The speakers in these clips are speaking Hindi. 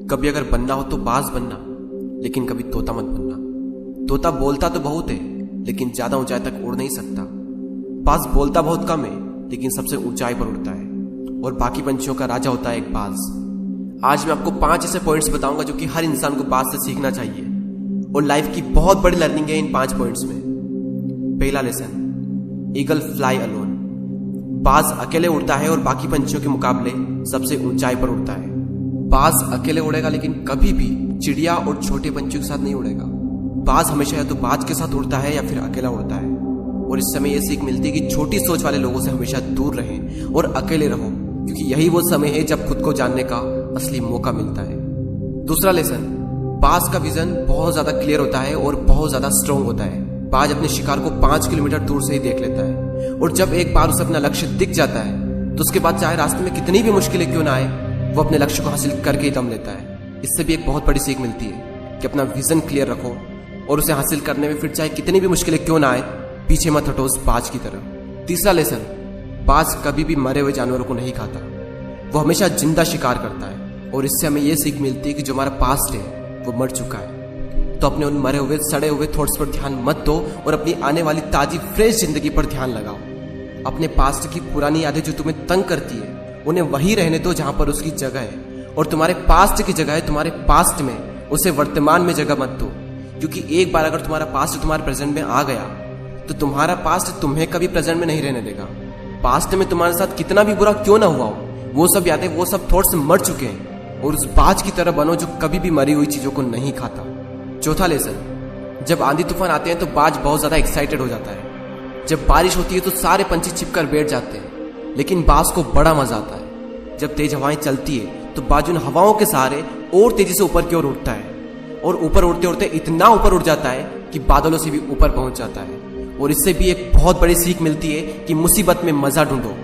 कभी अगर बनना हो तो बाज बनना, लेकिन कभी तोता मत बनना। तोता बोलता तो बहुत है, लेकिन ज्यादा ऊंचाई तक उड़ नहीं सकता। बाज बोलता बहुत कम है, लेकिन सबसे ऊंचाई पर उड़ता है और बाकी पंछियों का राजा होता है एक बाज। आज मैं आपको 5 ऐसे पॉइंट्स बताऊंगा जो कि हर इंसान को बाज से सीखना चाहिए और लाइफ की बहुत बड़ी लर्निंग है इन 5 पॉइंट्स में। पहला लेसन, ईगल फ्लाई अलोन। बाज अकेले उड़ता है और बाकी पंछियों के मुकाबले सबसे ऊंचाई पर उड़ता है। बाज अकेले उड़ेगा, लेकिन कभी भी चिड़िया और छोटे पंछियों के साथ नहीं उड़ेगा। बाज हमेशा या तो बाज के साथ उड़ता है या फिर अकेला उड़ता है। और इस समय यह सीख मिलती है कि छोटी सोच वाले लोगों से हमेशा दूर रहें और अकेले रहो, क्योंकि यही वो समय है जब खुद को जानने का असली मौका मिलता है। दूसरा लेसन, बाज का विजन बहुत ज्यादा क्लियर होता है और बहुत ज्यादा स्ट्रांग होता है। बाज अपने शिकार को 5 किलोमीटर दूर से ही देख लेता है और जब एक बार उसे अपना लक्ष्य दिख जाता है तो उसके बाद चाहे रास्ते में कितनी भी मुश्किलें क्यों ना आए, वो अपने लक्ष्य को हासिल करके ही दम लेता है। इससे भी एक बहुत बड़ी सीख मिलती है कि अपना विजन क्लियर रखो और उसे हासिल करने में फिर चाहे कितनी भी मुश्किलें क्यों ना आए, पीछे मत हटो उस बाज की तरह। तीसरा लेसन, बाज कभी भी मरे हुए जानवरों को नहीं खाता, वो हमेशा जिंदा शिकार करता है। और इससे हमें यह सीख मिलती है कि जो हमारा पास्ट है वो मर चुका है, तो अपने उन मरे हुए सड़े हुए थॉट्स पर ध्यान मत दो और अपनी आने वाली ताजी फ्रेश जिंदगी पर ध्यान लगाओ। अपने पास्ट की पुरानी यादें जो तुम्हें तंग करती है उन्हें वहीं रहने दो जहां पर उसकी जगह है, और तुम्हारे पास्ट की जगह है तुम्हारे पास्ट में, उसे वर्तमान में जगह मत दो। क्योंकि एक बार अगर तुम्हारा पास्ट तुम्हारे प्रेजेंट में आ गया तो तुम्हारा पास्ट तुम्हें कभी प्रेजेंट में नहीं रहने देगा। पास्ट में तुम्हारे साथ कितना भी बुरा क्यों ना हुआ हो, वो सब यादें, वो सब थॉट्स मर चुके हैं, और उस बाज की तरह बनो जो कभी भी मरी हुई चीजों को नहीं खाता। चौथा लेसन, जब आंधी तूफान आते हैं तो बाज बहुत ज्यादा एक्साइटेड हो जाता है। जब बारिश होती है तो सारे पंछी छिपकर बैठ जाते हैं, लेकिन बाज को बड़ा मजा आता है। जब तेज हवाएं चलती है तो बाज उन हवाओं के सहारे और तेजी से ऊपर की ओर उठता है, और ऊपर उड़ते उड़ते इतना ऊपर उड़ जाता है कि बादलों से भी ऊपर पहुंच जाता है। और इससे भी एक बहुत बड़ी सीख मिलती है कि मुसीबत में मजा ढूंढो।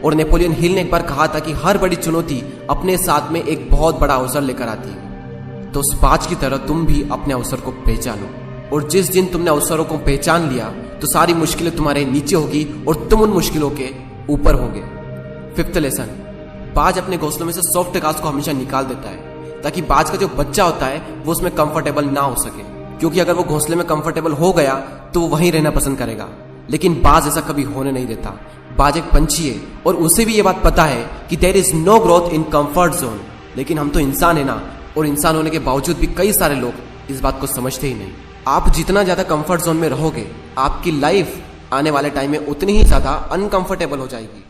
और नेपोलियन हिल ने एक बार कहा था कि हर बड़ी चुनौती अपने साथ में एक बहुत बड़ा अवसर लेकर आती है। तो उस बाज की तरह तुम भी अपने अवसर को पहचानो, और जिस दिन तुमने अवसरों को पहचान लिया तो सारी मुश्किलें तुम्हारे नीचे होगी और तुम उन मुश्किलों के ऊपर होगे। फिफ्थ लेसन, बाज अपने घोंसलों में से सॉफ्ट घास को हमेशा निकाल देता है ताकि बाज का जो बच्चा होता है वो उसमें कंफर्टेबल ना हो सके, क्योंकि अगर वो घोंसले में कंफर्टेबल हो गया तो वो वहीं रहना पसंद करेगा। लेकिन बाज ऐसा कभी होने नहीं देता। बाज एक पंछी है और उसे भी ये बात पता है कि there is no growth in comfort zone. लेकिन हम तो इंसान है ना, और इंसान होने के बावजूद भी कई सारे लोग इस बात को समझते ही नहीं। आप जितना ज्यादा कंफर्ट जोन में रहोगे, आपकी लाइफ आने वाले टाइम में उतनी ही ज्यादा अनकंफर्टेबल हो जाएगी।